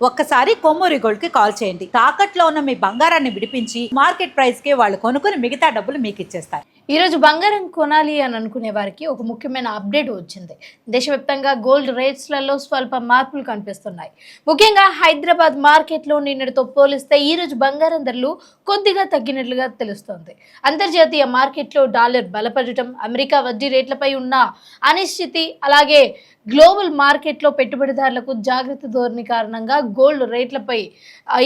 ఒక్కసారి కొమ్మూరి గోల్డ్ కి కాల్ చేయండి. తాకట్లో ఉన్న మీ బంగారాన్ని విడిపించి మార్కెట్ ప్రైస్ కి వాళ్ళు కొనుక్కుని మిగతా డబ్బులు మీకు ఇచ్చేస్తారు. ఈ రోజు బంగారం కొనాలి అని అనుకునే వారికి ఒక ముఖ్యమైన అప్డేట్ వచ్చింది. దేశవ్యాప్తంగా గోల్డ్ రేట్స్లలో స్వల్ప మార్పులు కనిపిస్తున్నాయి. ముఖ్యంగా హైదరాబాద్ మార్కెట్లో నిన్నటితో పోలిస్తే ఈ రోజు బంగారం ధరలు కొద్దిగా తగ్గినట్లుగా తెలుస్తోంది. అంతర్జాతీయ మార్కెట్లో డాలర్ బలపడటం, అమెరికా వడ్డీ రేట్లపై ఉన్న అనిశ్చితి, అలాగే గ్లోబల్ మార్కెట్లో పెట్టుబడిదారులకు జాగ్రత్త ధోరణి కారణంగా గోల్డ్ రేట్లపై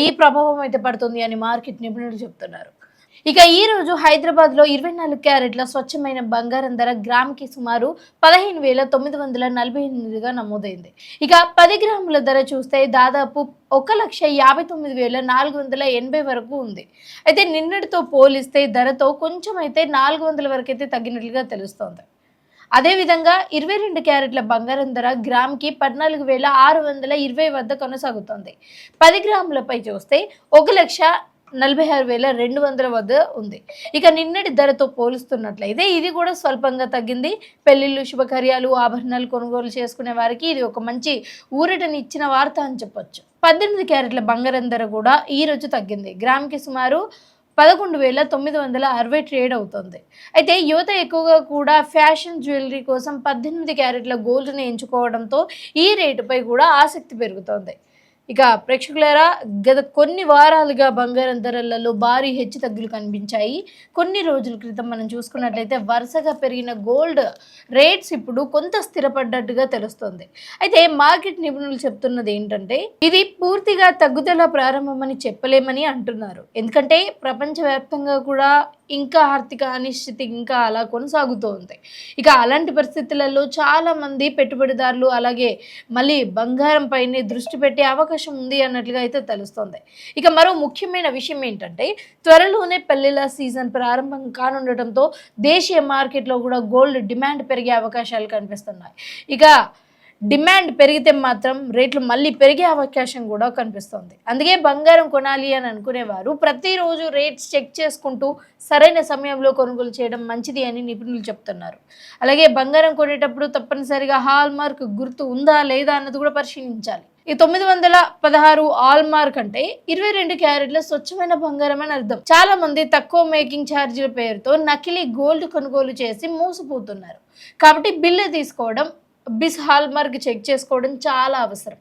ఈ ప్రభావం అయితే పడుతుంది అని మార్కెట్ నిపుణులు చెబుతున్నారు. ఇక ఈ రోజు హైదరాబాద్ లో 24 క్యారెట్ల స్వచ్ఛమైన బంగారం ధర గ్రామ్కి సుమారు 15,948గా నమోదైంది. ఇక 10 గ్రాముల ధర చూస్తే దాదాపు 1,59,480 వరకు ఉంది. అయితే నిన్నటితో పోలిస్తే ధరతో కొంచెం అయితే 400 వరకు అయితే తగ్గినట్లుగా తెలుస్తోంది. అదేవిధంగా 22 క్యారెట్ల బంగారం ధర గ్రామ్కి 14,620 వద్ద కొనసాగుతోంది. 10 గ్రాములపై చూస్తే 1,46,200 వద్ద ఉంది. ఇక నిన్నటి ధరతో పోలుస్తున్నట్లయితే ఇది కూడా స్వల్పంగా తగ్గింది. పెళ్లిళ్ళు, శుభకార్యాలు, ఆభరణాలు కొనుగోలు చేసుకునే వారికి ఇది ఒక మంచి ఊరటని ఇచ్చిన వార్త అని చెప్పొచ్చు. 18 క్యారెట్ల బంగారం ధర కూడా ఈ రోజు తగ్గింది. గ్రామ్కి సుమారు 11,960 ట్రేడ్ అవుతుంది. అయితే యువత ఎక్కువగా కూడా ఫ్యాషన్ జ్యువెలరీ కోసం 18 క్యారెట్ల గోల్డ్ని ఎంచుకోవడంతో ఈ రేటుపై కూడా ఆసక్తి పెరుగుతోంది. ఇక ప్రేక్షకులారా, గత కొన్ని వారాలుగా బంగారం ధరలలో భారీ హెచ్చు తగ్గులు కనిపించాయి. కొన్ని రోజుల క్రితం మనం చూసుకున్నట్లయితే వరుసగా పెరిగిన గోల్డ్ రేట్స్ ఇప్పుడు కొంత స్థిరపడ్డట్టుగా తెలుస్తుంది. అయితే మార్కెట్ నిపుణులు చెప్తున్నది ఏంటంటే ఇది పూర్తిగా తగ్గుదల ప్రారంభమని చెప్పలేమని అంటున్నారు. ఎందుకంటే ప్రపంచవ్యాప్తంగా కూడా ఇంకా ఆర్థిక అనిశ్చితి ఇంకా అలా కొనసాగుతూ ఉంది. ఇక అలాంటి పరిస్థితులలో చాలా మంది పెట్టుబడిదారులు అలాగే మళ్ళీ బంగారం పైనే దృష్టి పెట్టే అవకాశం ఉంది అన్నట్లుగా అయితే తెలుస్తోంది. ఇక మరో ముఖ్యమైన విషయం ఏంటంటే త్వరలోనే పెళ్లిళ్ళ సీజన్ ప్రారంభం కానుండటంతో దేశీయ మార్కెట్లో కూడా గోల్డ్ డిమాండ్ పెరిగే అవకాశాలు కనిపిస్తున్నాయి. ఇక డిమాండ్ పెరిగితే మాత్రం రేట్లు మళ్ళీ పెరిగే అవకాశం కూడా కనిపిస్తుంది. అందుకే బంగారం కొనాలి అని అనుకునేవారు ప్రతిరోజు రేట్స్ చెక్ చేసుకుంటూ సరైన సమయంలో కొనుగోలు చేయడం మంచిది అని నిపుణులు చెప్తున్నారు. అలాగే బంగారం కొనేటప్పుడు తప్పనిసరిగా హాల్ మార్క్ గుర్తు ఉందా లేదా అన్నది కూడా పరిశీలించాలి. ఈ 916 ఆల్ మార్క్ అంటే 22 క్యారెట్ల స్వచ్ఛమైన బంగారం అని అర్థం. చాలా మంది తక్కువ మేకింగ్ ఛార్జీల పేరుతో నకిలీ గోల్డ్ కొనుగోలు చేసి మోసపోతున్నారు. కాబట్టి బిల్లు తీసుకోవడం, బిస్ హాల్ మార్క్ చెక్ చేసుకోవడం చాలా అవసరం.